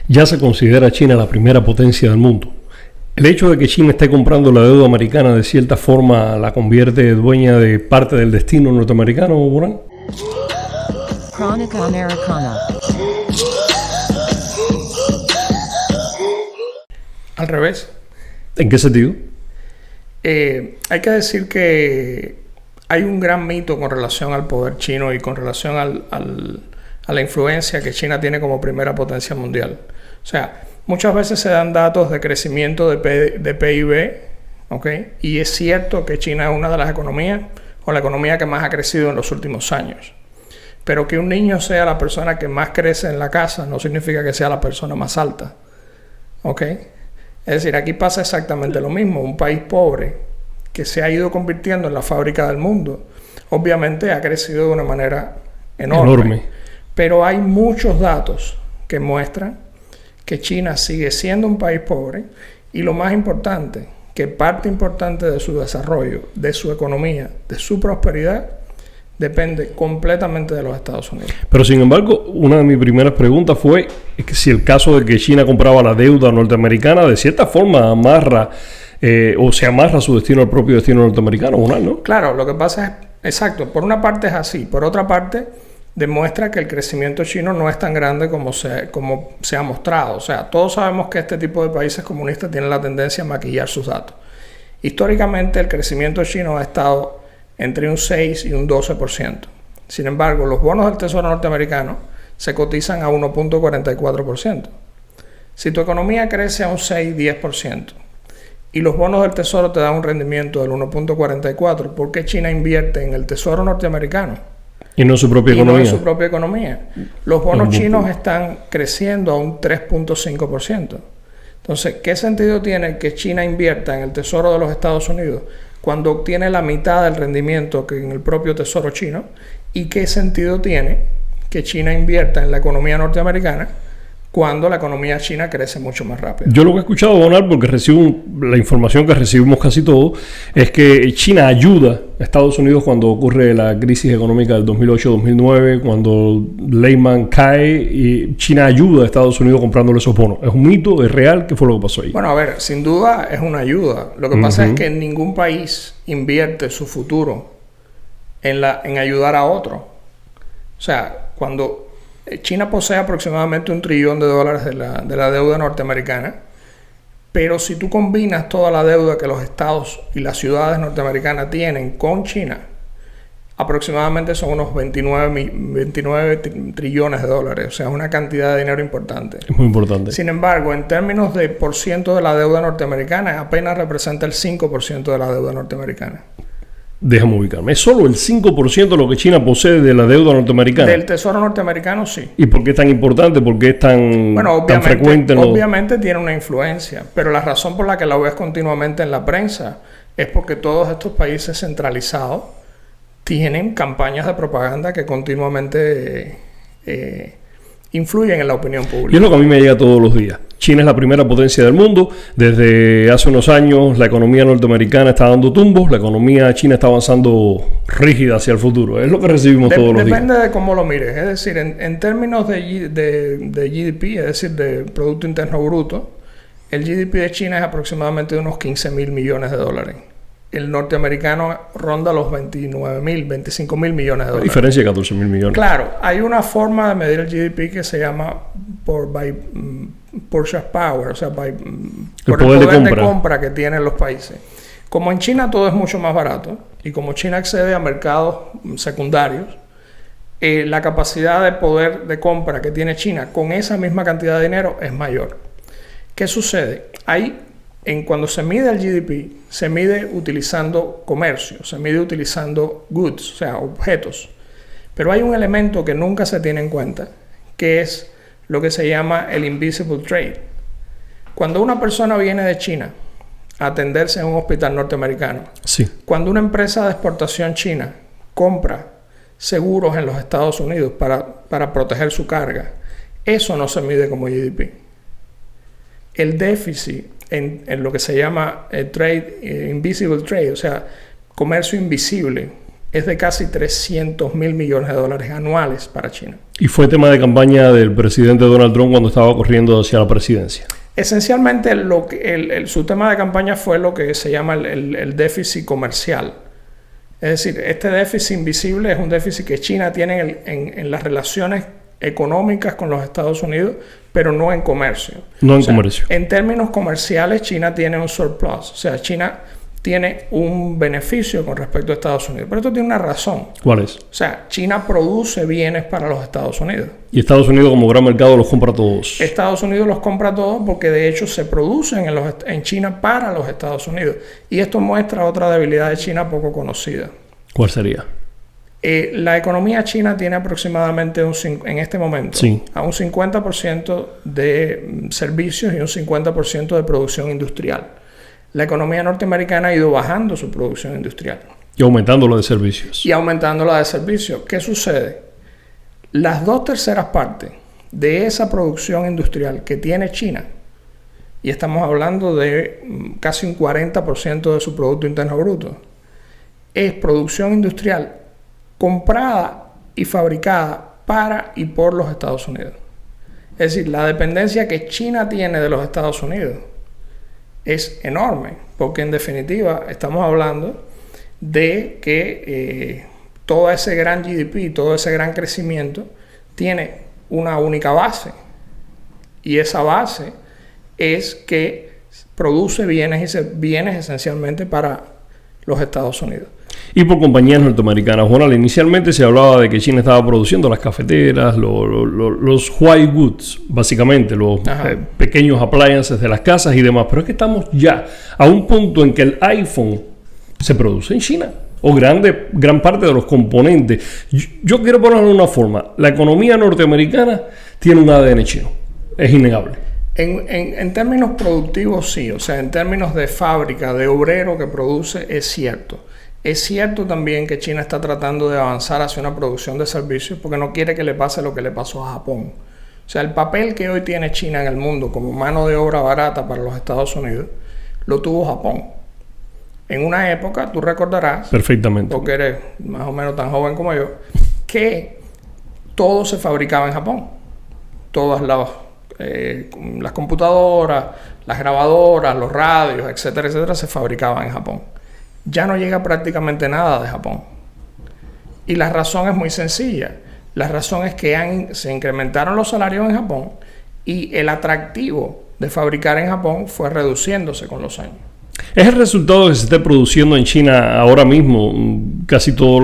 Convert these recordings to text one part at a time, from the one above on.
Ya se considera a China la primera potencia del mundo. El hecho de que China esté comprando la deuda americana de cierta forma la convierte dueña de parte del destino norteamericano, Burán. Crónica Americana. Al revés. ¿En qué sentido? Hay que decir que hay un gran mito con relación al poder chino y con relación a la influencia que China tiene como primera potencia mundial. O sea, muchas veces se dan datos de crecimiento de PIB, ¿ok? Y es cierto que China es una de las economías o la economía que más ha crecido en los últimos años. Pero que un niño sea la persona que más crece en la casa no significa que sea la persona más alta, ¿ok? Es decir, aquí pasa exactamente lo mismo. Un país pobre que se ha ido convirtiendo en la fábrica del mundo, obviamente ha crecido de una manera enorme. Pero hay muchos datos que muestran que China sigue siendo un país pobre y lo más importante, que parte importante de su desarrollo, de su economía, de su prosperidad, depende completamente de los Estados Unidos. Pero sin embargo, una de mis primeras preguntas fue que si el caso de que China compraba la deuda norteamericana de cierta forma amarra o se amarra su destino al propio destino norteamericano, ¿no? Claro, lo que pasa es, exacto, por una parte es así, por otra parte demuestra que el crecimiento chino no es tan grande como se ha mostrado. O sea, todos sabemos que este tipo de países comunistas tienen la tendencia a maquillar sus datos. Históricamente el crecimiento chino ha estado entre un 6 y un 12%. Sin embargo, los bonos del Tesoro norteamericano se cotizan a 1.44%. Si tu economía crece a un 6-10% y los bonos del Tesoro te dan un rendimiento del 1.44%, ¿por qué China invierte en el Tesoro norteamericano? Y no en su propia economía. No en su propia economía. Los bonos chinos están creciendo a un 3.5%. Entonces, ¿qué sentido tiene que China invierta en el Tesoro de los Estados Unidos cuando obtiene la mitad del rendimiento que en el propio Tesoro chino? ¿Y qué sentido tiene que China invierta en la economía norteamericana cuando la economía china crece mucho más rápido? Yo lo que he escuchado, Donald, porque recibo la información que recibimos casi todos, es que China ayuda a Estados Unidos cuando ocurre la crisis económica del 2008-2009, cuando Lehman cae, y China ayuda a Estados Unidos comprándole esos bonos. ¿Es un mito? ¿Es real? ¿Qué fue lo que pasó ahí? Bueno, a ver, sin duda es una ayuda. Lo que pasa es que ningún país invierte su futuro en ayudar a otro. O sea, cuando China posee aproximadamente $1 trillón de la deuda norteamericana, pero si tú combinas toda la deuda que los estados y las ciudades norteamericanas tienen con China, aproximadamente son unos 29 trillones de dólares. O sea, es una cantidad de dinero importante. Es muy importante. Sin embargo, en términos de por ciento de la deuda norteamericana, apenas representa el 5% de la deuda norteamericana. Déjame ubicarme. ¿Es solo el 5% lo que China posee de la deuda norteamericana? Del tesoro norteamericano, sí. ¿Y por qué es tan importante? ¿Por qué es tan frecuente? Obviamente tiene una influencia, pero la razón por la que la ves continuamente en la prensa es porque todos estos países centralizados tienen campañas de propaganda que continuamente influyen en la opinión pública. Y es lo que a mí me llega todos los días. China es la primera potencia del mundo. Desde hace unos años la economía norteamericana está dando tumbos. La economía china está avanzando rígida hacia el futuro. Es lo que recibimos todos los días. Depende de cómo lo mires. Es decir, en términos de GDP, es decir, de Producto Interno Bruto, el GDP de China es aproximadamente de unos 15.000 millones de dólares. El norteamericano ronda los 29.000, 25.000 millones de dólares. Diferencia de 14.000 millones. Claro, hay una forma de medir el GDP que se llama purchase power, o sea, por el poder de compra que tienen los países. Como en China todo es mucho más barato y como China accede a mercados secundarios, la capacidad de poder de compra que tiene China con esa misma cantidad de dinero es mayor. ¿Qué sucede? Cuando se mide el GDP, se mide utilizando comercio, se mide utilizando goods, o sea, objetos. Pero hay un elemento que nunca se tiene en cuenta, que es lo que se llama el invisible trade. Cuando una persona viene de China a atenderse en un hospital norteamericano, sí. Cuando una empresa de exportación china compra seguros en los Estados Unidos para proteger su carga, eso no se mide como GDP. El déficit en lo que se llama trade, invisible trade, o sea, comercio invisible es de casi 300 mil millones de dólares anuales para China. Y fue tema de campaña del presidente Donald Trump cuando estaba corriendo hacia la presidencia. Esencialmente, su tema de campaña fue lo que se llama el déficit comercial. Es decir, este déficit invisible es un déficit que China tiene en las relaciones económicas con los Estados Unidos, pero no en comercio. No en comercio. En términos comerciales, China tiene un surplus. O sea, China tiene un beneficio con respecto a Estados Unidos. Pero esto tiene una razón. ¿Cuál es? O sea, China produce bienes para los Estados Unidos. Y Estados Unidos, como gran mercado, los compra todos. Estados Unidos los compra todos porque de hecho se producen en China para los Estados Unidos. Y esto muestra otra debilidad de China poco conocida. ¿Cuál sería? La economía china tiene aproximadamente en este momento a un 50% de servicios y un 50% de producción industrial. La economía norteamericana ha ido bajando su producción industrial. Y aumentando la de servicios. Y aumentando la de servicios. ¿Qué sucede? Las 2/3 partes de esa producción industrial que tiene China, y estamos hablando de casi un 40% de su Producto Interno Bruto, es producción industrial comprada y fabricada para y por los Estados Unidos. Es decir, la dependencia que China tiene de los Estados Unidos es enorme, porque en definitiva estamos hablando de que todo ese gran GDP, todo ese gran crecimiento tiene una única base, y esa base es que produce bienes esencialmente para los Estados Unidos. Y por compañías norteamericanas. Bueno, inicialmente se hablaba de que China estaba produciendo las cafeteras, los white goods, básicamente, los pequeños appliances de las casas y demás. Pero es que estamos ya a un punto en que el iPhone se produce en China, o gran parte de los componentes. Yo quiero ponerlo de una forma. La economía norteamericana tiene un ADN chino. Es innegable. En términos productivos, sí. O sea, en términos de fábrica, de obrero que produce, es cierto. Es cierto también que China está tratando de avanzar hacia una producción de servicios porque no quiere que le pase lo que le pasó a Japón. O sea, el papel que hoy tiene China en el mundo como mano de obra barata para los Estados Unidos, lo tuvo Japón. En una época, tú recordarás, perfectamente, porque eres más o menos tan joven como yo, que todo se fabricaba en Japón. Todas las computadoras, las grabadoras, los radios, etcétera, etcétera, se fabricaban en Japón. Ya no llega prácticamente nada de Japón. Y la razón es muy sencilla. La razón es que se incrementaron los salarios en Japón y el atractivo de fabricar en Japón fue reduciéndose con los años. Es el resultado de que se esté produciendo en China ahora mismo casi todos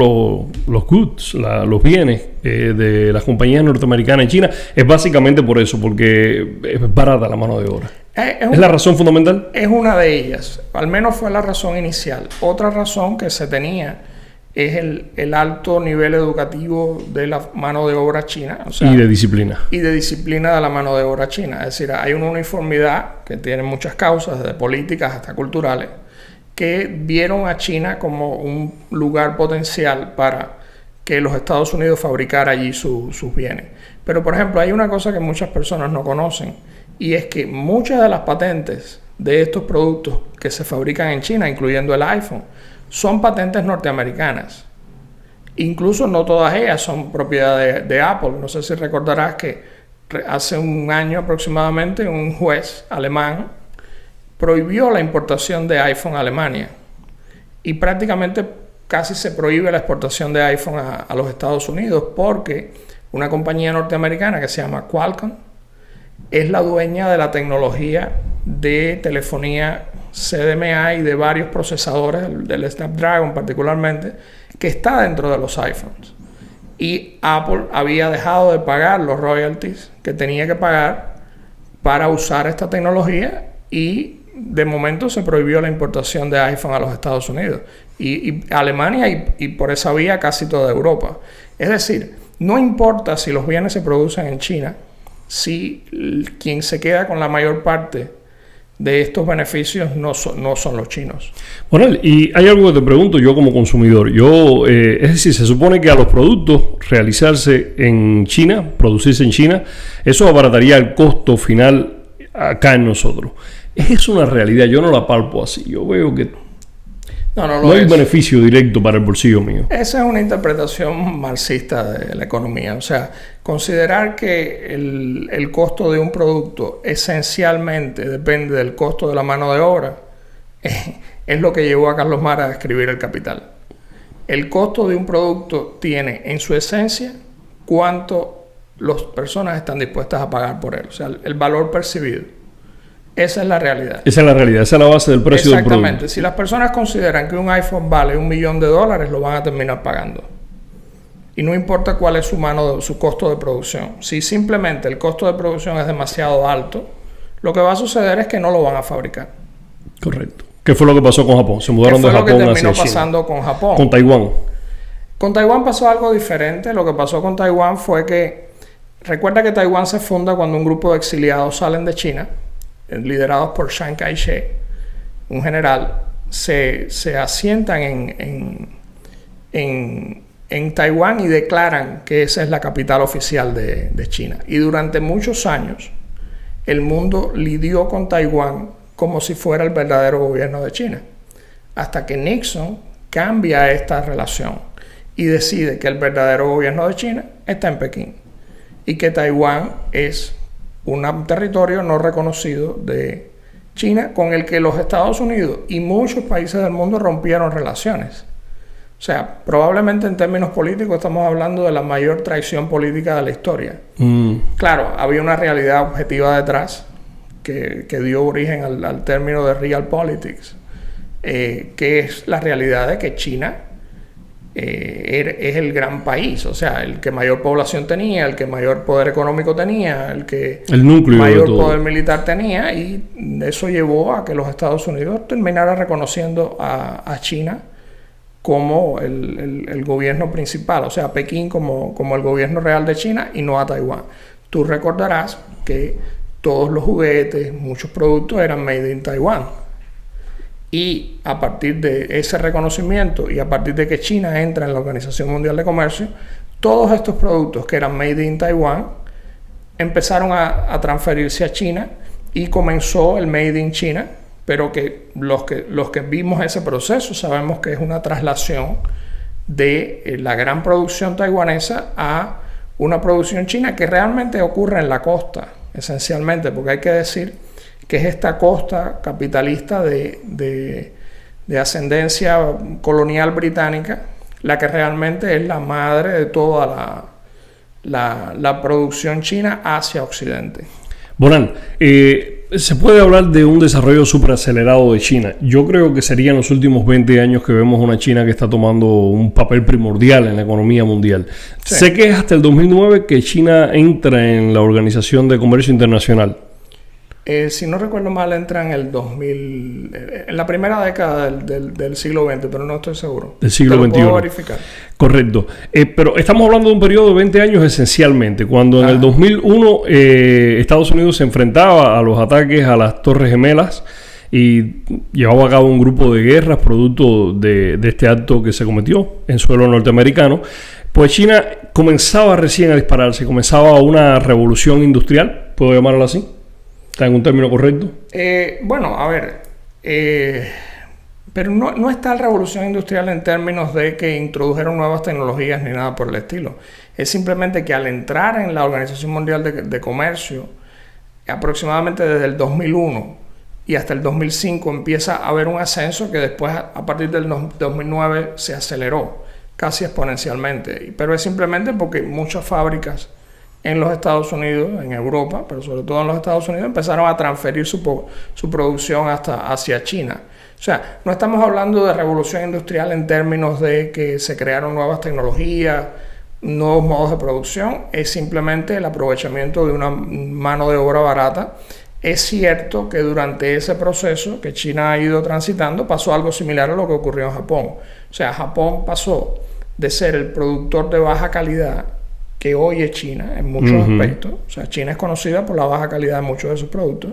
los goods, los bienes de las compañías norteamericanas en China. Es básicamente por eso, porque es barata la mano de obra. ¿Es la razón fundamental? Es una de ellas. Al menos fue la razón inicial. Otra razón que se tenía es el alto nivel educativo de la mano de obra china. O sea, y de disciplina. Y de disciplina de la mano de obra china. Es decir, hay una uniformidad que tiene muchas causas, desde políticas hasta culturales, que vieron a China como un lugar potencial para que los Estados Unidos fabricara allí sus bienes. Pero, por ejemplo, hay una cosa que muchas personas no conocen, y es que muchas de las patentes de estos productos que se fabrican en China, incluyendo el iPhone, son patentes norteamericanas. Incluso no todas ellas son propiedad de Apple. No sé si recordarás que hace un año aproximadamente un juez alemán prohibió la importación de iPhone a Alemania. Y prácticamente casi se prohíbe la exportación de iPhone a los Estados Unidos porque una compañía norteamericana que se llama Qualcomm es la dueña de la tecnología de telefonía CDMA y de varios procesadores, del Snapdragon particularmente, que está dentro de los iPhones. Y Apple había dejado de pagar los royalties que tenía que pagar para usar esta tecnología, y de momento se prohibió la importación de iPhone a los Estados Unidos y Alemania y por esa vía casi toda Europa. Es decir, no importa si los bienes se producen en China, si quien se queda con la mayor parte de estos beneficios no son los chinos. Bueno, y hay algo que te pregunto yo como consumidor. Es decir, se supone que a los productos realizarse en China, producirse en China, eso abarataría el costo final acá en nosotros. Es una realidad, yo no la palpo así. Yo veo que No hay beneficio directo para el bolsillo mío. Esa es una interpretación marxista de la economía. O sea, considerar que el costo de un producto esencialmente depende del costo de la mano de obra es lo que llevó a Carlos Marx a escribir El Capital. El costo de un producto tiene en su esencia cuánto las personas están dispuestas a pagar por él. O sea, el valor percibido. Esa es la realidad. Esa es la realidad, esa es la base del precio del producto. Exactamente. Si las personas consideran que un iPhone vale $1 millón, lo van a terminar pagando. Y no importa cuál es su costo de producción. Si simplemente el costo de producción es demasiado alto, lo que va a suceder es que no lo van a fabricar. Correcto. ¿Qué fue lo que pasó con Japón? Se mudaron de Japón hacia China. ¿Qué fue lo que terminó pasando con Japón? Con Taiwán. Con Taiwán pasó algo diferente. Lo que pasó con Taiwán fue que... Recuerda que Taiwán se funda cuando un grupo de exiliados salen de China, liderados por Chiang Kai-shek, un general, se asientan en Taiwán y declaran que esa es la capital oficial de China. Y durante muchos años, el mundo lidió con Taiwán como si fuera el verdadero gobierno de China. Hasta que Nixon cambia esta relación y decide que el verdadero gobierno de China está en Pekín y que Taiwán es un territorio no reconocido de China con el que los Estados Unidos y muchos países del mundo rompieron relaciones. O sea, probablemente en términos políticos estamos hablando de la mayor traición política de la historia. Claro, había una realidad objetiva detrás que dio origen al término de realpolitics, que es la realidad de que China es el gran país, o sea, el que mayor población tenía, el que mayor poder económico tenía, el núcleo mayor poder militar tenía, y eso llevó a que los Estados Unidos terminaran reconociendo a China como el gobierno principal, o sea, Pekín como el gobierno real de China y no a Taiwán. Tú recordarás que todos los juguetes, muchos productos eran made in Taiwán. Y a partir de ese reconocimiento y a partir de que China entra en la Organización Mundial de Comercio, todos estos productos que eran made in Taiwán empezaron a transferirse a China y comenzó el made in China, pero que los que vimos ese proceso sabemos que es una traslación de la gran producción taiwanesa a una producción china que realmente ocurre en la costa, esencialmente, porque hay que decir que es esta costa capitalista de ascendencia colonial británica la que realmente es la madre de toda la producción china hacia Occidente. Bonan, se puede hablar de un desarrollo superacelerado de China. Yo creo que serían los últimos 20 años que vemos una China que está tomando un papel primordial en la economía mundial. Sí. Sé que es hasta el 2009 que China entra en la Organización de Comercio Internacional. Si no recuerdo mal, entra en el 2000, en la primera década del siglo XX, pero no estoy seguro. Del siglo XXI. Puedo verificar. Correcto. Pero estamos hablando de un periodo de 20 años esencialmente. Cuando en el 2001 Estados Unidos se enfrentaba a los ataques a las Torres Gemelas y llevaba a cabo un grupo de guerras producto de este acto que se cometió en suelo norteamericano, pues China comenzaba recién a dispararse, comenzaba una revolución industrial, ¿puedo llamarlo así? ¿Está en un término correcto? Bueno, a ver, pero no está la revolución industrial en términos de que introdujeron nuevas tecnologías ni nada por el estilo. Es simplemente que al entrar en la Organización Mundial de Comercio, aproximadamente desde el 2001 y hasta el 2005 empieza a haber un ascenso que después, a partir del 2009, se aceleró casi exponencialmente. Pero es simplemente porque muchas fábricas en los Estados Unidos, en Europa, pero sobre todo en los Estados Unidos, empezaron a transferir su producción hacia China. O sea, no estamos hablando de revolución industrial en términos de que se crearon nuevas tecnologías, nuevos modos de producción, es simplemente el aprovechamiento de una mano de obra barata. Es cierto que durante ese proceso que China ha ido transitando, pasó algo similar a lo que ocurrió en Japón. O sea, Japón pasó de ser el productor de baja calidad que hoy es China en muchos aspectos. O sea, China es conocida por la baja calidad de muchos de sus productos.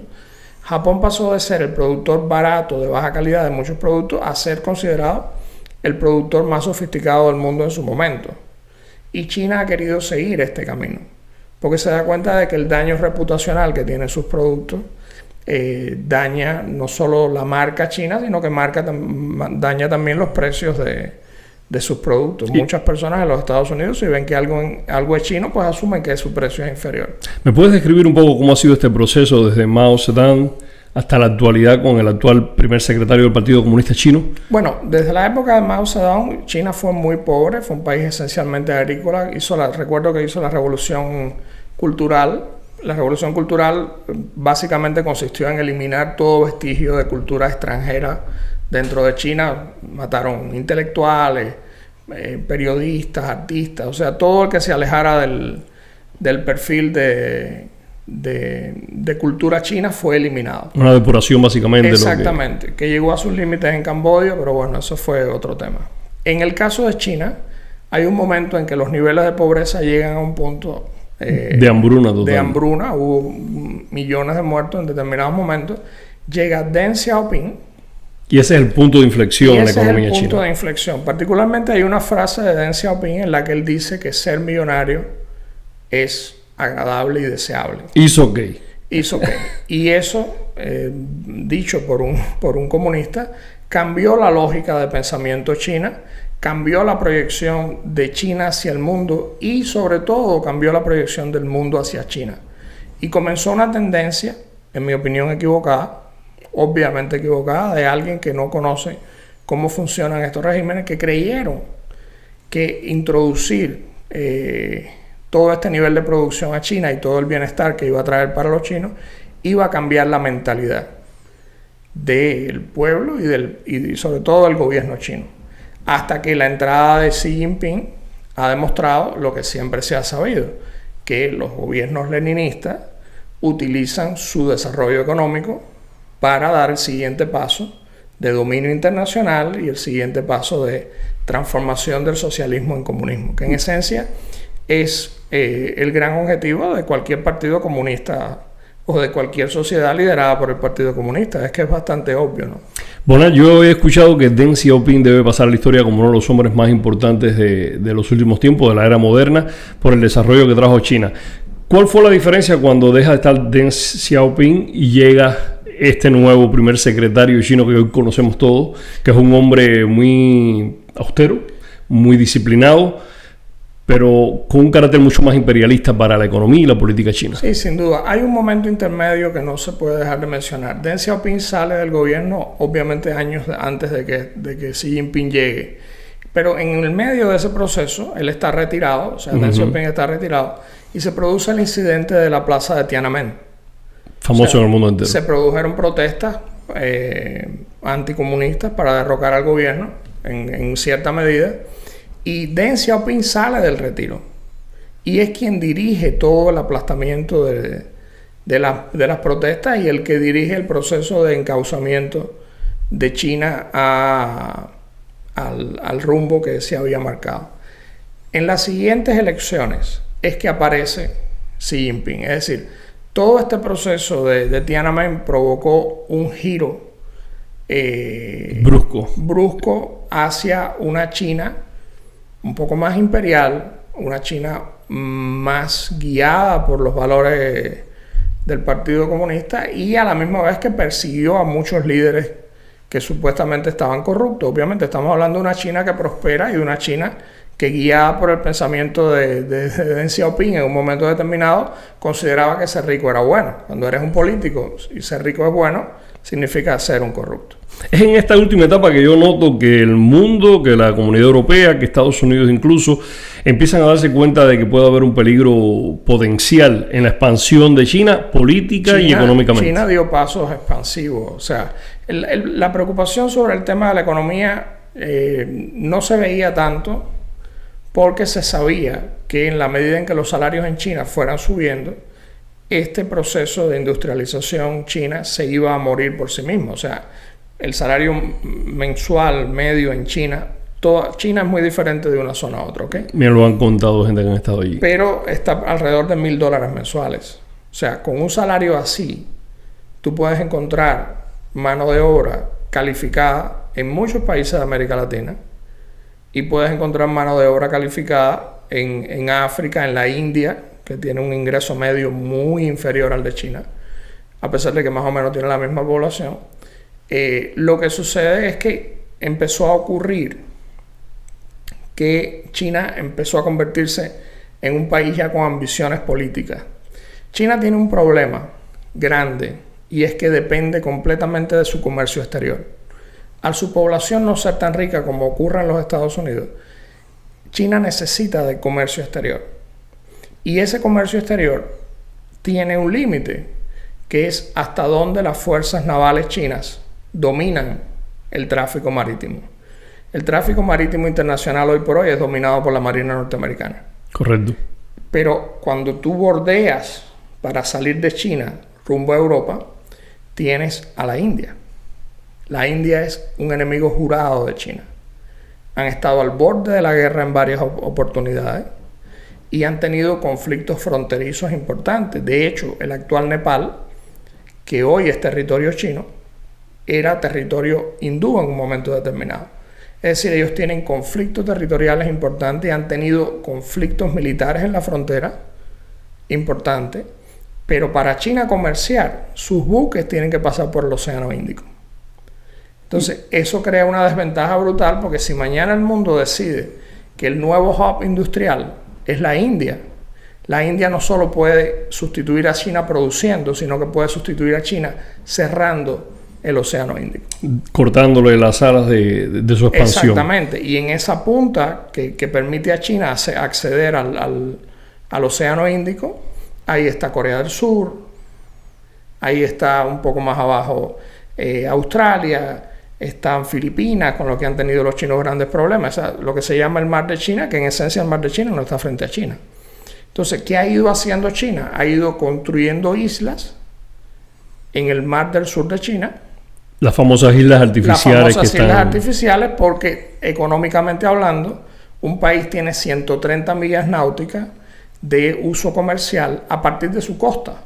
Japón pasó de ser el productor barato de baja calidad de muchos productos a ser considerado el productor más sofisticado del mundo en su momento. Y China ha querido seguir este camino, porque se da cuenta de que el daño reputacional que tienen sus productos daña no solo la marca china, sino que daña también los precios de sus productos. Muchas personas en los Estados Unidos, si ven que algo es chino, pues asumen que su precio es inferior. ¿Me puedes describir un poco cómo ha sido este proceso desde Mao Zedong hasta la actualidad con el actual primer secretario del Partido Comunista Chino? Bueno, desde la época de Mao Zedong, China fue muy pobre, fue un país esencialmente agrícola. Recuerdo que hizo la revolución cultural. La revolución cultural básicamente consistió en eliminar todo vestigio de cultura extranjera dentro de China. Mataron intelectuales, periodistas, artistas, o sea, todo el que se alejara del perfil de cultura china fue eliminado. Una depuración básicamente. Exactamente, que llegó a sus límites en Camboya, pero bueno, eso fue otro tema. En el caso de China, hay un momento en que los niveles de pobreza llegan a un punto de hambruna total. De hambruna, hubo millones de muertos en determinados momentos. Llega Deng Xiaoping. Y ese es el punto de inflexión en la economía china. Ese es el punto de inflexión. Particularmente hay una frase de Deng Xiaoping en la que él dice que ser millonario es agradable y deseable. It's okay. It's okay. Y eso, dicho por un comunista, cambió la lógica de pensamiento china, cambió la proyección de China hacia el mundo y sobre todo cambió la proyección del mundo hacia China. Y comenzó una tendencia, en mi opinión equivocada, obviamente equivocada, de alguien que no conoce cómo funcionan estos regímenes, que creyeron que introducir todo este nivel de producción a China y todo el bienestar que iba a traer para los chinos iba a cambiar la mentalidad del pueblo y sobre todo del gobierno chino. Hasta que la entrada de Xi Jinping ha demostrado lo que siempre se ha sabido, que los gobiernos leninistas utilizan su desarrollo económico para dar el siguiente paso de dominio internacional y el siguiente paso de transformación del socialismo en comunismo, que en esencia es el gran objetivo de cualquier partido comunista o de cualquier sociedad liderada por el Partido Comunista. Es que es bastante obvio, ¿no? Bueno, yo he escuchado que Deng Xiaoping debe pasar a la historia como uno de los hombres más importantes de los últimos tiempos, de la era moderna, por el desarrollo que trajo China. ¿Cuál fue la diferencia cuando deja de estar Deng Xiaoping y llega este nuevo primer secretario chino que hoy conocemos todos, que es un hombre muy austero, muy disciplinado, pero con un carácter mucho más imperialista para la economía y la política china? Sí, sin duda. Hay un momento intermedio que no se puede dejar de mencionar. Deng Xiaoping sale del gobierno, obviamente años antes de que Xi Jinping llegue. Pero en el medio de ese proceso, él está retirado, o sea, Deng Xiaoping está retirado, y se produce el incidente de la plaza de Tiananmen. Famoso en el mundo entero. Se produjeron protestas anticomunistas para derrocar al gobierno en cierta medida. Y Deng Xiaoping sale del retiro y es quien dirige todo el aplastamiento de las protestas y el que dirige el proceso de encauzamiento de China al rumbo que se había marcado. En las siguientes elecciones es que aparece Xi Jinping. Es decir, todo este proceso de Tiananmen provocó un giro brusco hacia una China un poco más imperial, una China más guiada por los valores del Partido Comunista y a la misma vez que persiguió a muchos líderes que supuestamente estaban corruptos. Obviamente estamos hablando de una China que prospera y de una China que, guiada por el pensamiento de Deng Xiaoping, en un momento determinado consideraba que ser rico era bueno. Cuando eres un político y ser rico es bueno, significa ser un corrupto. Es en esta última etapa que yo noto que el mundo, que la comunidad europea, que Estados Unidos incluso, empiezan a darse cuenta de que puede haber un peligro potencial en la expansión de China, política y económicamente. China dio pasos expansivos. O sea, la preocupación sobre el tema de la economía no se veía tanto porque se sabía que en la medida en que los salarios en China fueran subiendo, este proceso de industrialización china se iba a morir por sí mismo. O sea, el salario mensual medio en China, China es muy diferente de una zona a otra, ¿ok? Me lo han contado gente que han estado allí. Pero está alrededor de $1,000 mensuales. O sea, con un salario así, tú puedes encontrar mano de obra calificada en muchos países de América Latina y puedes encontrar mano de obra calificada en África, en la India, que tiene un ingreso medio muy inferior al de China, a pesar de que más o menos tiene la misma población. Lo que sucede es que empezó a ocurrir que China empezó a convertirse en un país ya con ambiciones políticas. China tiene un problema grande y es que depende completamente de su comercio exterior. Al su población no ser tan rica como ocurre en los Estados Unidos, China necesita de comercio exterior. Y ese comercio exterior tiene un límite, que es hasta dónde las fuerzas navales chinas dominan el tráfico marítimo. El tráfico marítimo internacional hoy por hoy es dominado por la Marina norteamericana. Correcto. Pero cuando tú bordeas para salir de China rumbo a Europa, tienes a la India. La India es un enemigo jurado de China. Han estado al borde de la guerra en varias oportunidades y han tenido conflictos fronterizos importantes. De hecho, el actual Nepal, que hoy es territorio chino, era territorio hindú en un momento determinado. Es decir, ellos tienen conflictos territoriales importantes y han tenido conflictos militares en la frontera importantes, pero para China comerciar, sus buques tienen que pasar por el Océano Índico. Entonces, eso crea una desventaja brutal, porque si mañana el mundo decide que el nuevo hub industrial es la India no solo puede sustituir a China produciendo, sino que puede sustituir a China cerrando el Océano Índico. Cortándole las alas de su expansión. Exactamente. Y en esa punta que permite a China acceder al Océano Índico, ahí está Corea del Sur, ahí está un poco más abajo Australia, están Filipinas, con lo que han tenido los chinos grandes problemas. O sea, lo que se llama el Mar de China, que en esencia el Mar de China no está frente a China. Entonces, ¿qué ha ido haciendo China? Ha ido construyendo islas en el Mar del Sur de China. Las famosas islas artificiales. Las famosas islas artificiales, porque económicamente hablando, un país tiene 130 millas náuticas de uso comercial a partir de su costa.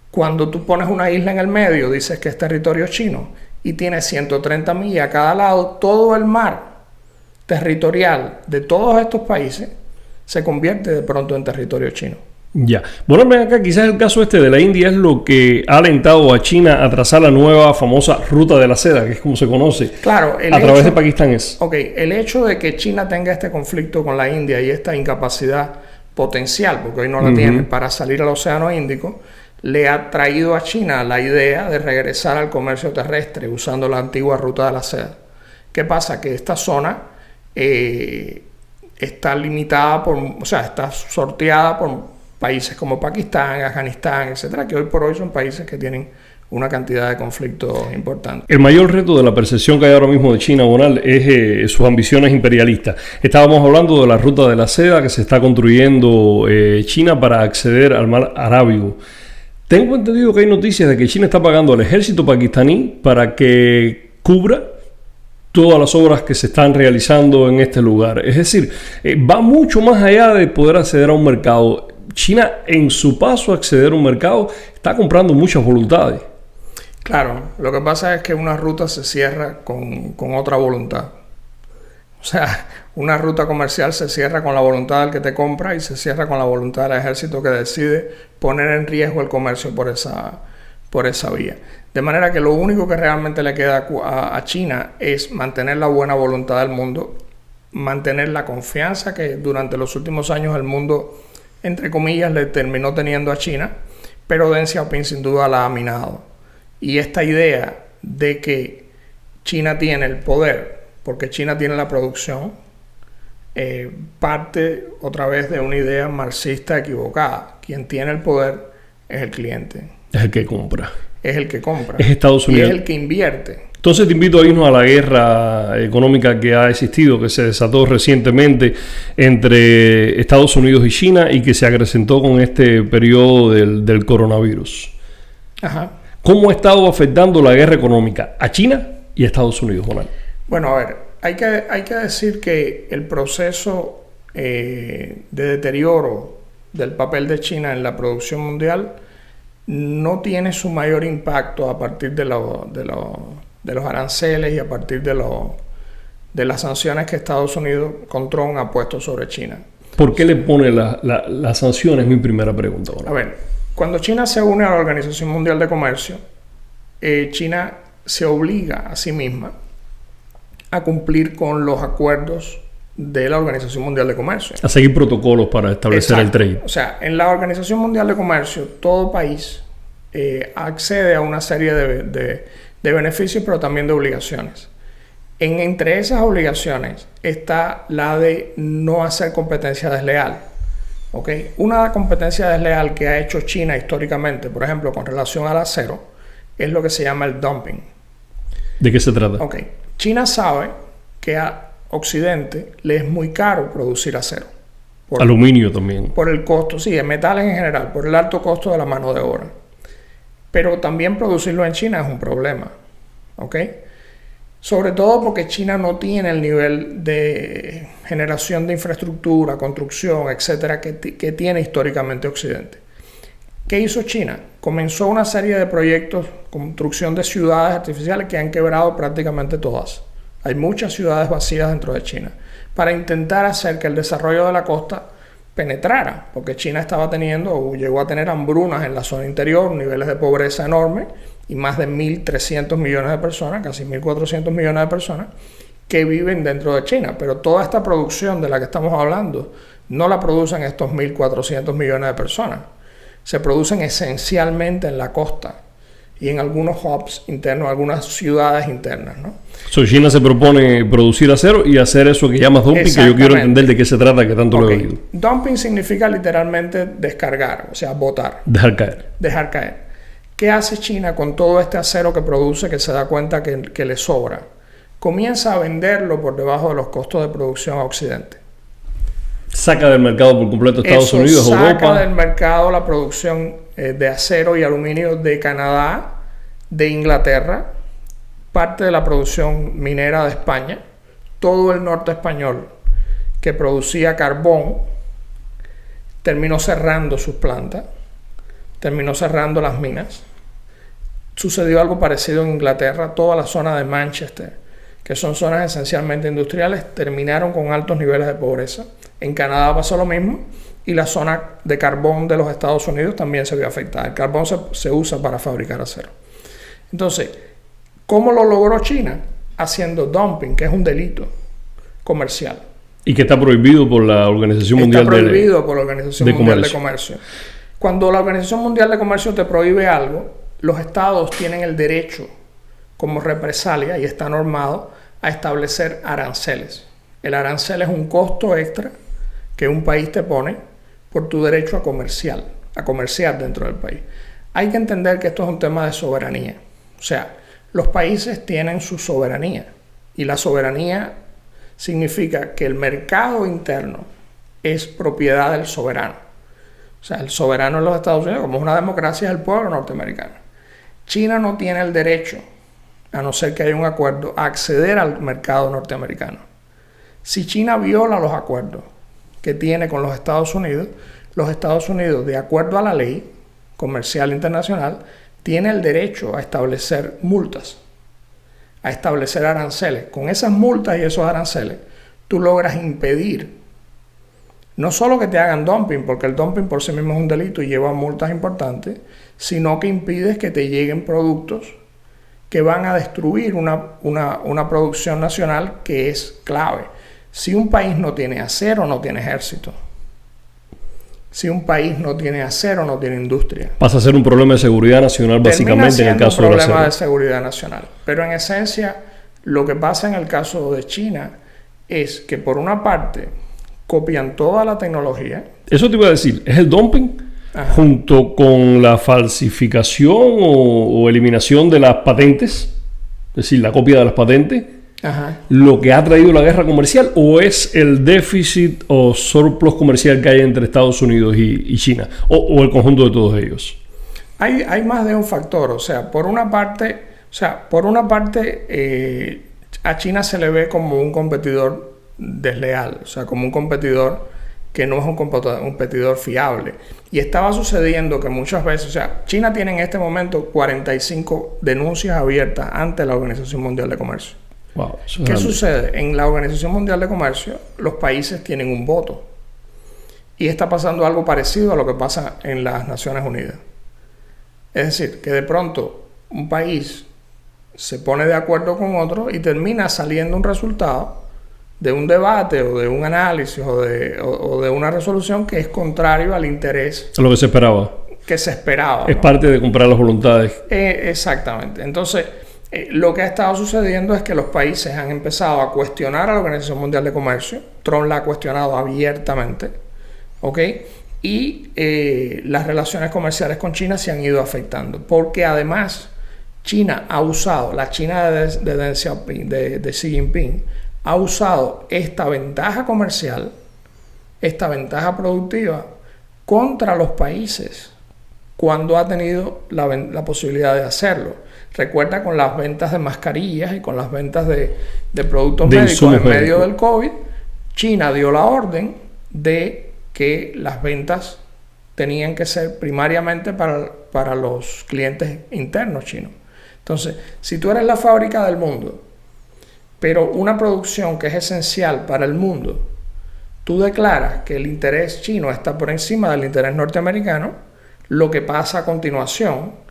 Cuando tú pones una isla en el medio, dices que es territorio chino, y tiene 130 millas a cada lado, todo el mar territorial de todos estos países se convierte de pronto en territorio chino. Ya. Bueno, ven acá, quizás el caso este de la India es lo que ha alentado a China a trazar la nueva famosa ruta de la seda, que es como se conoce. Claro, a través de Pakistán es. Ok, el hecho de que China tenga este conflicto con la India y esta incapacidad potencial, porque hoy no la tiene, para salir al Océano Índico, le ha traído a China la idea de regresar al comercio terrestre usando la antigua ruta de la seda. ¿Qué pasa? Que esta zona está limitada está sorteada por países como Pakistán, Afganistán, etcétera, que hoy por hoy son países que tienen una cantidad de conflictos importantes. El mayor reto de la percepción que hay ahora mismo de China, Bonal, es sus ambiciones imperialistas. Estábamos hablando de la ruta de la seda que se está construyendo China para acceder al mar Arábigo. Tengo entendido que hay noticias de que China está pagando al ejército pakistaní para que cubra todas las obras que se están realizando en este lugar. Es decir, va mucho más allá de poder acceder a un mercado. China, en su paso a acceder a un mercado, está comprando muchas voluntades. Claro, lo que pasa es que una ruta se cierra con otra voluntad. O sea, una ruta comercial se cierra con la voluntad del que te compra y se cierra con la voluntad del ejército que decide poner en riesgo el comercio por esa vía. De manera que lo único que realmente le queda a China es mantener la buena voluntad del mundo, mantener la confianza que durante los últimos años el mundo, entre comillas, le terminó teniendo a China, pero Deng Xiaoping sin duda la ha minado. Y esta idea de que China tiene el poder, porque China tiene la producción, parte otra vez de una idea marxista equivocada. Quien tiene el poder es el cliente. Es el que compra. Es el que compra. Es Estados Unidos. Y es el que invierte. Entonces te invito a irnos a la guerra económica que ha existido, que se desató recientemente entre Estados Unidos y China y que se acrecentó con este periodo del coronavirus. Ajá. ¿Cómo ha estado afectando la guerra económica a China y a Estados Unidos, Bonal? Bueno, a ver, hay que decir que el proceso de deterioro del papel de China en la producción mundial no tiene su mayor impacto a partir de los aranceles y a partir de las sanciones que Estados Unidos con Trump ha puesto sobre China. ¿Por qué le pone las sanciones? Es mi primera pregunta. A ver, Cuando China se une a la Organización Mundial de Comercio, China se obliga a sí misma a cumplir con los acuerdos de la Organización Mundial de Comercio. A seguir protocolos para establecer el trade. O sea, en la Organización Mundial de Comercio, todo país accede a una serie de beneficios, pero también de obligaciones. Entre esas obligaciones está la de no hacer competencia desleal. ¿Okay? Una competencia desleal que ha hecho China históricamente, por ejemplo, con relación al acero, es lo que se llama el dumping. ¿De qué se trata? Okay. China sabe que a Occidente le es muy caro producir acero. Aluminio también. Por el costo, sí, de metales en general, por el alto costo de la mano de obra. Pero también producirlo en China es un problema. ¿Ok? Sobre todo porque China no tiene el nivel de generación de infraestructura, construcción, etcétera, que tiene históricamente Occidente. ¿Qué hizo China? Comenzó una serie de proyectos, construcción de ciudades artificiales que han quebrado prácticamente todas. Hay muchas ciudades vacías dentro de China, para intentar hacer que el desarrollo de la costa penetrara, porque China estaba teniendo o llegó a tener hambrunas en la zona interior, niveles de pobreza enormes, y más de 1.300 millones de personas, casi 1.400 millones de personas, que viven dentro de China. Pero toda esta producción de la que estamos hablando no la producen estos 1.400 millones de personas. Se producen esencialmente en la costa y en algunos hubs internos, algunas ciudades internas, ¿no? China se propone producir acero y hacer eso que llamas dumping, que yo quiero entender de qué se trata, que tanto lo he oído. Dumping significa literalmente descargar, o sea, botar. Dejar caer. Dejar caer. ¿Qué hace China con todo este acero que produce, que se da cuenta que le sobra? Comienza a venderlo por debajo de los costos de producción a Occidente. Saca del mercado por completo Estados Unidos, Europa. Saca del mercado la producción de acero y aluminio de Canadá, de Inglaterra, parte de la producción minera de España, todo el norte español que producía carbón, terminó cerrando sus plantas, terminó cerrando las minas. Sucedió algo parecido en Inglaterra, toda la zona de Manchester, que son zonas esencialmente industriales, terminaron con altos niveles de pobreza. En Canadá pasó lo mismo y la zona de carbón de los Estados Unidos también se vio afectada. El carbón se usa para fabricar acero. Entonces, ¿cómo lo logró China? Haciendo dumping, que es un delito comercial. Y que está prohibido por la Organización Mundial de Comercio. Cuando la Organización Mundial de Comercio te prohíbe algo, los estados tienen el derecho, como represalia, y está normado, a establecer aranceles. El arancel es un costo extra que un país te pone por tu derecho a comerciar dentro del país. Hay que entender que esto es un tema de soberanía. O sea, los países tienen su soberanía, y la soberanía significa que el mercado interno es propiedad del soberano. O sea, el soberano en los Estados Unidos, como es una democracia, es el pueblo norteamericano. China no tiene el derecho, a no ser que haya un acuerdo, a acceder al mercado norteamericano. Si China viola los acuerdos que tiene con los Estados Unidos, de acuerdo a la ley comercial internacional, tiene el derecho a establecer multas, a establecer aranceles. Con esas multas y esos aranceles, tú logras impedir no solo que te hagan dumping, porque el dumping por sí mismo es un delito y lleva multas importantes, sino que impides que te lleguen productos que van a destruir una producción nacional que es clave. Si un país no tiene acero, no tiene ejército. Si un país no tiene acero, no tiene industria. Pasa a ser un problema de seguridad nacional, básicamente, en el caso del acero. un problema de seguridad nacional. Pero en esencia, lo que pasa en el caso de China es que, por una parte, copian toda la tecnología. Eso te iba a decir, ¿es el dumping? Ajá. Junto con la falsificación o eliminación de las patentes, es decir, la copia de las patentes, ajá, lo que ha traído la guerra comercial, o es el déficit o surplus comercial que hay entre Estados Unidos y China, o el conjunto de todos ellos? Hay más de un factor. O sea, por una parte, a China se le ve como un competidor desleal, o sea, como un competidor que no es un competidor fiable. Y estaba sucediendo que muchas veces, o sea, China tiene en este momento 45 denuncias abiertas ante la Organización Mundial de Comercio. Wow, ¿Qué sucede? En la Organización Mundial de Comercio, los países tienen un voto. Y está pasando algo parecido a lo que pasa en las Naciones Unidas. Es decir, que de pronto un país se pone de acuerdo con otro y termina saliendo un resultado de un debate o de un análisis o de una resolución que es contrario al interés. Es lo que se esperaba. Que se esperaba. Es ¿no? parte de comprar las voluntades. Exactamente. Entonces, lo que ha estado sucediendo es que los países han empezado a cuestionar a la Organización Mundial de Comercio. Trump la ha cuestionado abiertamente. ¿Ok? Y las relaciones comerciales con China se han ido afectando. Porque además, China ha usado, la China de Deng Xiaoping, de Xi Jinping, ha usado esta ventaja comercial, esta ventaja productiva contra los países cuando ha tenido la posibilidad de hacerlo. Recuerda con las ventas de mascarillas y con las ventas de productos médicos en medio del COVID, China dio la orden de que las ventas tenían que ser primariamente para los clientes internos chinos. Entonces, si tú eres la fábrica del mundo, pero una producción que es esencial para el mundo, tú declaras que el interés chino está por encima del interés norteamericano, lo que pasa a continuación,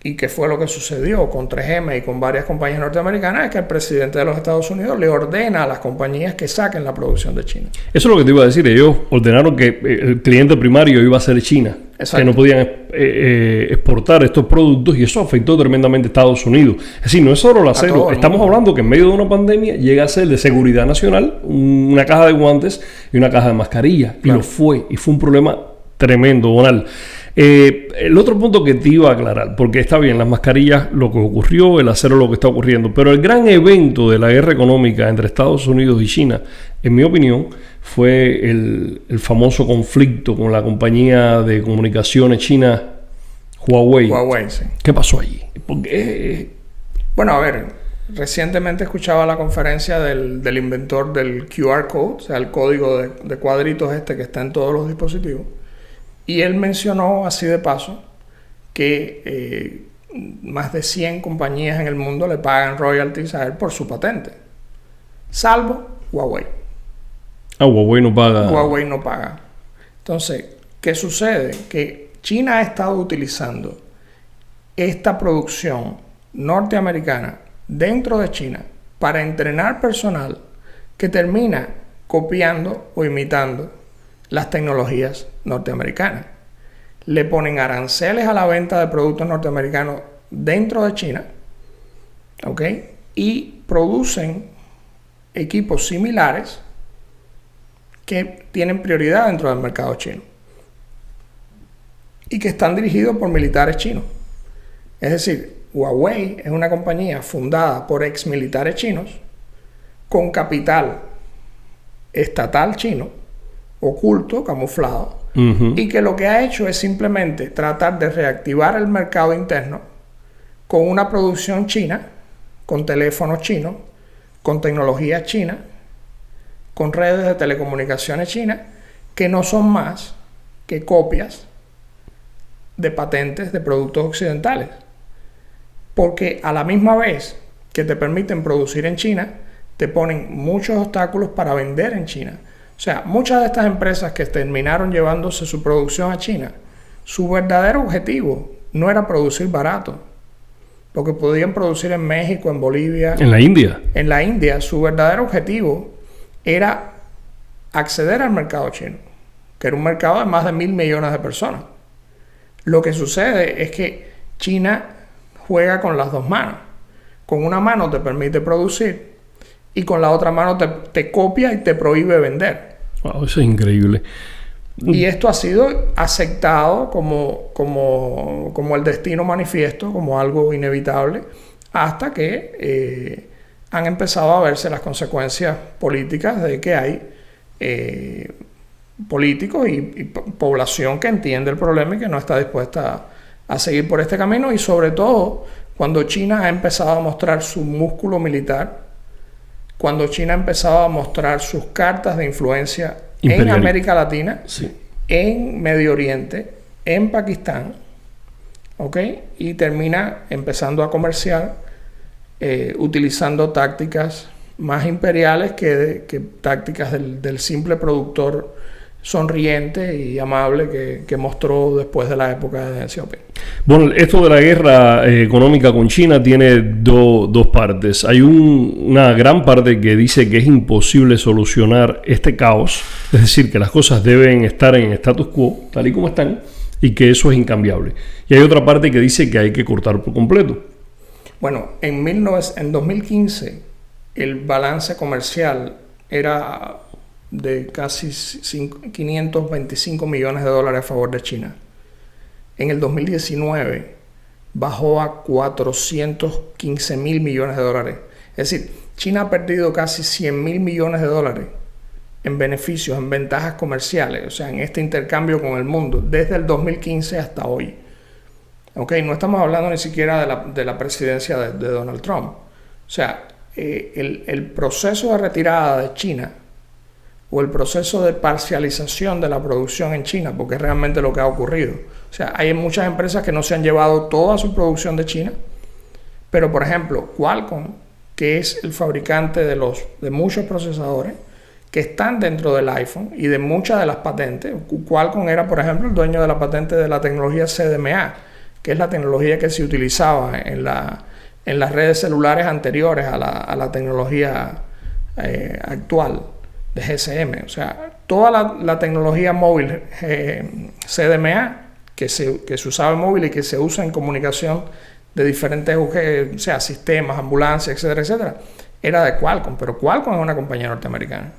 y que fue lo que sucedió con 3M y con varias compañías norteamericanas, es que el presidente de los Estados Unidos le ordena a las compañías que saquen la producción de China. Eso es lo que te iba a decir. Ellos ordenaron que el cliente primario iba a ser China. Exacto. Que no podían exportar estos productos, y eso afectó tremendamente a Estados Unidos. Es decir, no es solo el acero. Estamos hablando que en medio de una pandemia llega a ser de seguridad nacional una caja de guantes y una caja de mascarillas. Claro. Y lo fue. Y fue un problema tremendo, Donald. El otro punto que te iba a aclarar, porque está bien, las mascarillas, lo que ocurrió, el acero, lo que está ocurriendo, pero el gran evento de la guerra económica entre Estados Unidos y China, en mi opinión, fue el famoso conflicto con la compañía de comunicaciones china Huawei. Huawei, sí. ¿Qué pasó allí? Porque, bueno, a ver, recientemente escuchaba la conferencia del inventor del QR code, o sea, el código de cuadritos que está en todos los dispositivos. Y él mencionó, así de paso, que más de 100 compañías en el mundo le pagan royalties a él por su patente. Salvo Huawei. Huawei no paga. Huawei no paga. Entonces, ¿qué sucede? Que China ha estado utilizando esta producción norteamericana dentro de China para entrenar personal que termina copiando o imitando las tecnologías norteamericanas. Le ponen aranceles a la venta de productos norteamericanos dentro de China, ¿ok? Y producen equipos similares que tienen prioridad dentro del mercado chino y que están dirigidos por militares chinos. Es decir, Huawei es una compañía fundada por ex militares chinos con capital estatal chino, oculto, camuflado, y que lo que ha hecho es simplemente tratar de reactivar el mercado interno con una producción china, con teléfonos chinos, con tecnología china, con redes de telecomunicaciones chinas, que no son más que copias de patentes de productos occidentales. Porque a la misma vez que te permiten producir en China, te ponen muchos obstáculos para vender en China. O sea, muchas de estas empresas que terminaron llevándose su producción a China, su verdadero objetivo no era producir barato. Lo que podían producir en México, en Bolivia... En la India. En la India, su verdadero objetivo era acceder al mercado chino, que era un mercado de más de 1.000 millones de personas. Lo que sucede es que China juega con las dos manos. Con una mano te permite producir y con la otra mano te copia y te prohíbe vender. Wow, eso es increíble. Y esto ha sido aceptado como el destino manifiesto, como algo inevitable, hasta que han empezado a verse las consecuencias políticas de que hay políticos y población que entiende el problema y que no está dispuesta a seguir por este camino, y sobre todo cuando China ha empezado a mostrar su músculo militar, cuando China ha empezado a mostrar sus cartas de influencia en América Latina, sí, en Medio Oriente, en Pakistán, ¿ok? Y termina empezando a comerciar utilizando tácticas más imperiales que tácticas del simple productor sonriente y amable que mostró después de la época de Deng Xiaoping. Bueno, esto de la guerra económica con China tiene dos partes. Hay una gran parte que dice que es imposible solucionar este caos, es decir, que las cosas deben estar en status quo, tal y como están, y que eso es incambiable. Y hay otra parte que dice que hay que cortar por completo. Bueno, en 2015 el balance comercial era de casi 525 millones de dólares a favor de China. En el 2019 bajó a 415 mil millones de dólares. Es decir, China ha perdido casi 100 mil millones de dólares en beneficios, en ventajas comerciales, o sea, en este intercambio con el mundo, desde el 2015 hasta hoy. Okay, no estamos hablando ni siquiera de la presidencia de Donald Trump. O sea, el proceso de retirada de China o el proceso de parcialización de la producción en China, porque es realmente lo que ha ocurrido. O sea, hay muchas empresas que no se han llevado toda su producción de China, pero por ejemplo, Qualcomm, que es el fabricante de muchos procesadores que están dentro del iPhone y de muchas de las patentes. Qualcomm era, por ejemplo, el dueño de la patente de la tecnología CDMA, que es la tecnología que se utilizaba en las redes celulares anteriores a la tecnología actual de GSM. O sea, toda la tecnología móvil CDMA que se usaba en móvil y que se usa en comunicación de diferentes o sea, sistemas, ambulancias, etcétera, etcétera, era de Qualcomm, pero Qualcomm es una compañía norteamericana.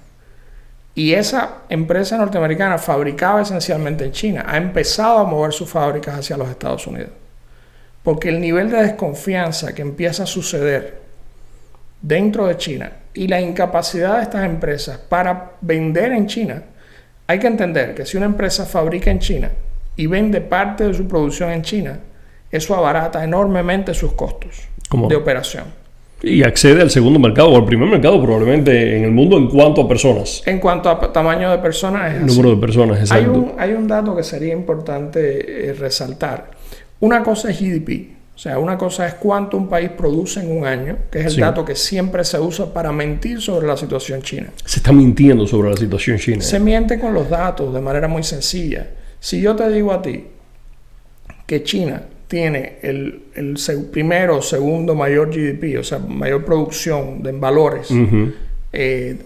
Y esa empresa norteamericana fabricaba esencialmente en China, ha empezado a mover sus fábricas hacia los Estados Unidos. Porque el nivel de desconfianza que empieza a suceder dentro de China y la incapacidad de estas empresas para vender en China, hay que entender que si una empresa fabrica en China y vende parte de su producción en China, eso abarata enormemente sus costos de operación. Y accede al segundo mercado o al primer mercado probablemente en el mundo en cuanto a personas. En cuanto a tamaño de personas, es número de personas, exacto. Hay un dato que sería importante resaltar. Una cosa es GDP, o sea, una cosa es cuánto un país produce en un año, que es el dato que siempre se usa para mentir sobre la situación china. Se está mintiendo sobre la situación china. Se miente con los datos de manera muy sencilla. Si yo te digo a ti que China tiene el primero o segundo mayor GDP, o sea, mayor producción en valores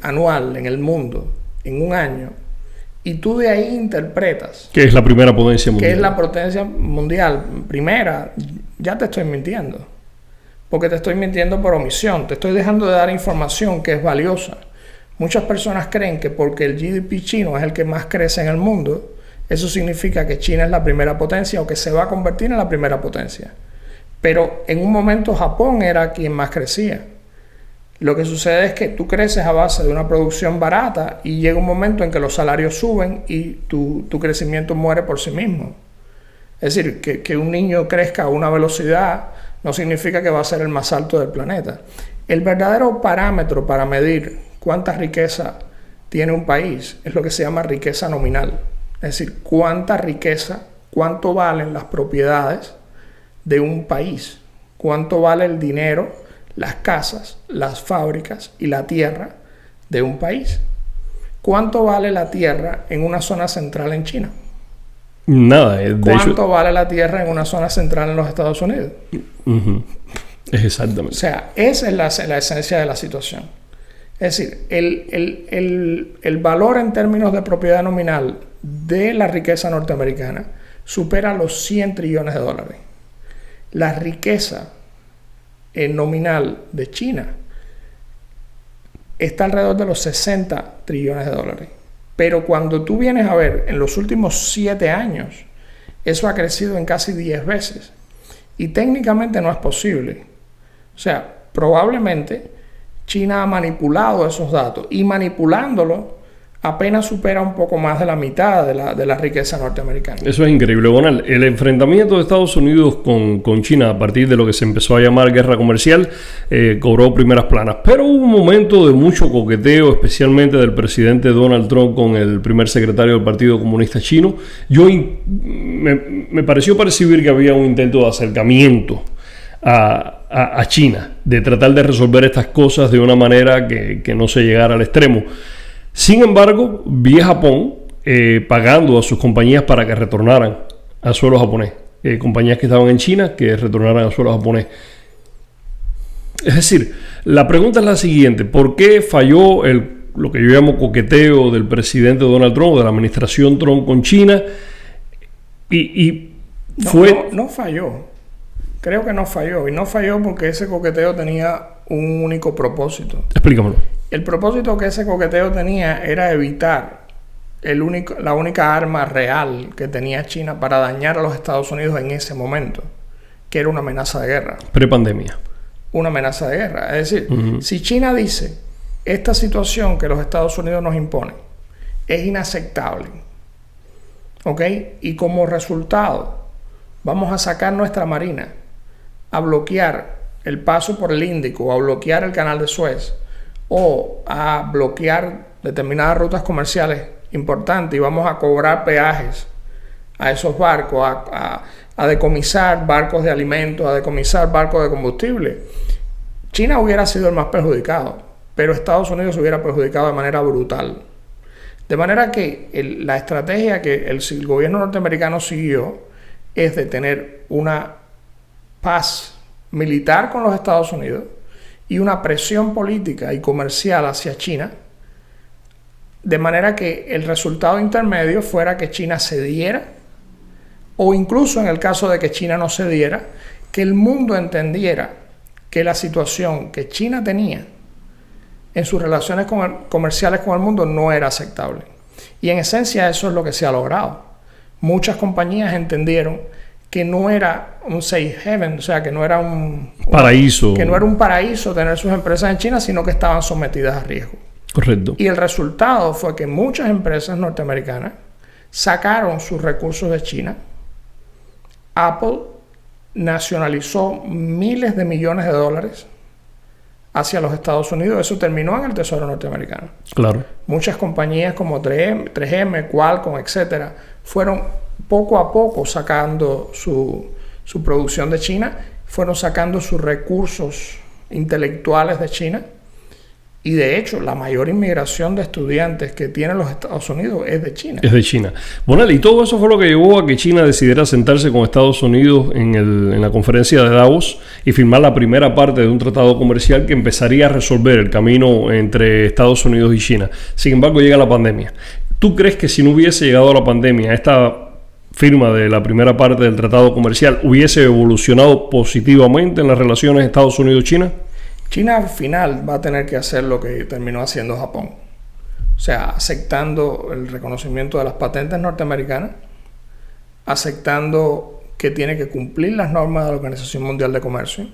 anual en el mundo en un año, y tú de ahí interpretas que es la primera potencia mundial, que es la potencia mundial primera, ya te estoy mintiendo, porque te estoy mintiendo por omisión, te estoy dejando de dar información que es valiosa. Muchas personas creen que porque el GDP chino es el que más crece en el mundo, eso significa que China es la primera potencia o que se va a convertir en la primera potencia. Pero en un momento Japón era quien más crecía. Lo que sucede es que tú creces a base de una producción barata y llega un momento en que los salarios suben y tu crecimiento muere por sí mismo. Es decir, que un niño crezca a una velocidad no significa que va a ser el más alto del planeta. El verdadero parámetro para medir cuánta riqueza tiene un país es lo que se llama riqueza nominal. Es decir, cuánta riqueza, cuánto valen las propiedades de un país, cuánto vale el dinero, las casas, las fábricas y la tierra de un país. ¿Cuánto vale la tierra en una zona central en China? Nada. ¿Cuánto vale la tierra en una zona central en los Estados Unidos? Exactamente. O sea, esa es la esencia de la situación. Es decir, el valor en términos de propiedad nominal de la riqueza norteamericana supera los 100 trillones de dólares. La riqueza nominal de China está alrededor de los 60 trillones de dólares. Pero cuando tú vienes a ver, en los últimos 7 años, eso ha crecido en casi 10 veces. Y técnicamente no es posible. O sea, probablemente China ha manipulado esos datos y manipulándolo apenas supera un poco más de la mitad de la riqueza norteamericana. Eso es increíble, Bonal. El enfrentamiento de Estados Unidos con China a partir de lo que se empezó a llamar guerra comercial cobró primeras planas. Pero hubo un momento de mucho coqueteo, especialmente del presidente Donald Trump con el primer secretario del Partido Comunista Chino. Me pareció percibir que había un intento de acercamiento a China, de tratar de resolver estas cosas de una manera que no se llegara al extremo. Sin embargo, vi a Japón pagando a sus compañías para que retornaran al suelo japonés. Compañías que estaban en China que retornaran al suelo japonés. Es decir, la pregunta es la siguiente: ¿por qué falló lo que yo llamo coqueteo del presidente Donald Trump, de la administración Trump con China? No falló. Creo que no falló. Y no falló porque ese coqueteo tenía un único propósito. Explícamelo. El propósito que ese coqueteo tenía era evitar la única arma real que tenía China para dañar a los Estados Unidos en ese momento, que era una amenaza de guerra. Prepandemia. Una amenaza de guerra. Es decir, si China dice, esta situación que los Estados Unidos nos imponen es inaceptable, ¿ok? Y como resultado, vamos a sacar nuestra marina a bloquear el paso por el Índico, a bloquear el canal de Suez, o a bloquear determinadas rutas comerciales importantes, y vamos a cobrar peajes a esos barcos, a decomisar barcos de alimentos, a decomisar barcos de combustible. China hubiera sido el más perjudicado, pero Estados Unidos se hubiera perjudicado de manera brutal. De manera que la estrategia que el gobierno norteamericano siguió es de tener una paz militar con los Estados Unidos y una presión política y comercial hacia China, de manera que el resultado intermedio fuera que China cediera, o incluso en el caso de que China no cediera, que el mundo entendiera que la situación que China tenía en sus relaciones comerciales con el mundo no era aceptable. Y en esencia eso es lo que se ha logrado. Muchas compañías entendieron que no era un safe haven, o sea, que no era un paraíso. Que no era un paraíso tener sus empresas en China, sino que estaban sometidas a riesgo. Correcto. Y el resultado fue que muchas empresas norteamericanas sacaron sus recursos de China. Apple nacionalizó miles de millones de dólares hacia los Estados Unidos. Eso terminó en el Tesoro norteamericano. Claro. Muchas compañías como 3M, Qualcomm, etcétera, fueron poco a poco sacando su producción de China, fueron sacando sus recursos intelectuales de China. Y de hecho, la mayor inmigración de estudiantes que tienen los Estados Unidos es de China. Es de China. Bueno, y todo eso fue lo que llevó a que China decidiera sentarse con Estados Unidos en la conferencia de Davos y firmar la primera parte de un tratado comercial que empezaría a resolver el camino entre Estados Unidos y China. Sin embargo, llega la pandemia. ¿Tú crees que si no hubiese llegado la pandemia, esta firma de la primera parte del tratado comercial hubiese evolucionado positivamente en las relaciones Estados Unidos-China? China al final va a tener que hacer lo que terminó haciendo Japón. O sea, aceptando el reconocimiento de las patentes norteamericanas, aceptando que tiene que cumplir las normas de la Organización Mundial de Comercio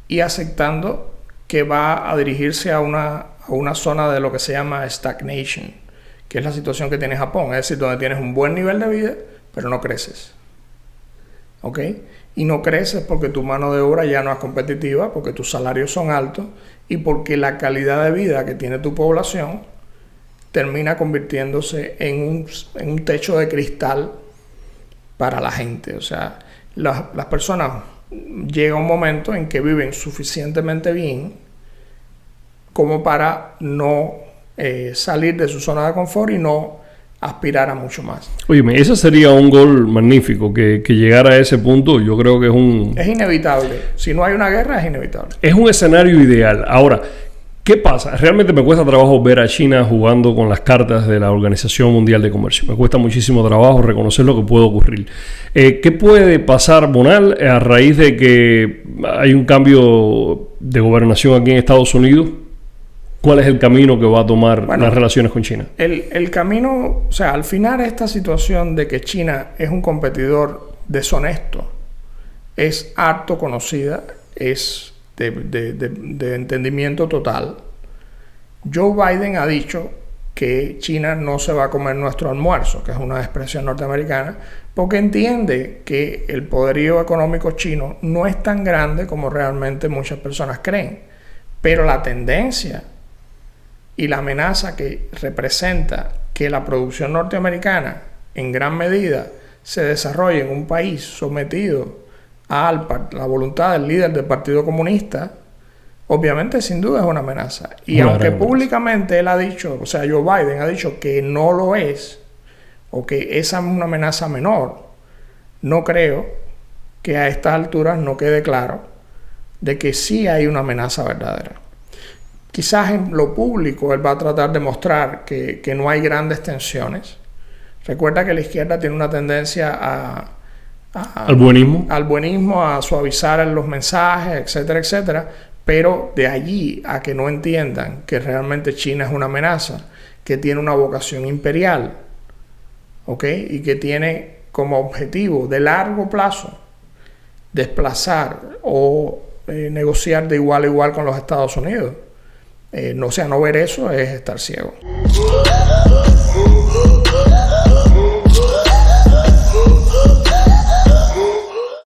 y aceptando que va a dirigirse a una zona de lo que se llama stagnation, que es la situación que tiene Japón, es decir, donde tienes un buen nivel de vida, pero no creces. ¿Ok? Y no creces porque tu mano de obra ya no es competitiva, porque tus salarios son altos y porque la calidad de vida que tiene tu población termina convirtiéndose en un techo de cristal para la gente. O sea, las personas llega un momento en que viven suficientemente bien como para no salir de su zona de confort y no aspirar a mucho más. Óyeme, ese sería un gol magnífico, que llegara a ese punto. Yo creo que es inevitable. Si no hay una guerra, es inevitable. Es un escenario ideal. Ahora, ¿qué pasa? Realmente me cuesta trabajo ver a China jugando con las cartas de la Organización Mundial de Comercio. Me cuesta muchísimo trabajo reconocer lo que puede ocurrir. ¿Qué puede pasar, Bonal, a raíz de que hay un cambio de gobernación aquí en Estados Unidos? ¿Cuál es el camino que va a tomar las relaciones con China? El camino, o sea, al final esta situación de que China es un competidor deshonesto es harto conocida, es de entendimiento total. Joe Biden ha dicho que China no se va a comer nuestro almuerzo, que es una expresión norteamericana, porque entiende que el poderío económico chino no es tan grande como realmente muchas personas creen. Pero la tendencia y la amenaza que representa que la producción norteamericana en gran medida se desarrolle en un país sometido a la voluntad del líder del Partido Comunista, obviamente sin duda es una amenaza. Y aunque públicamente él ha dicho, o sea, Joe Biden ha dicho que no lo es, o que esa es una amenaza menor, no creo que a estas alturas no quede claro de que sí hay una amenaza verdadera. Quizás en lo público él va a tratar de mostrar que no hay grandes tensiones. Recuerda que la izquierda tiene una tendencia al buenismo, a suavizar los mensajes, etcétera, etcétera, pero de allí a que no entiendan que realmente China es una amenaza, que tiene una vocación imperial, ¿ok? Y que tiene como objetivo de largo plazo desplazar o negociar de igual a igual con los Estados Unidos. No ver eso es estar ciego.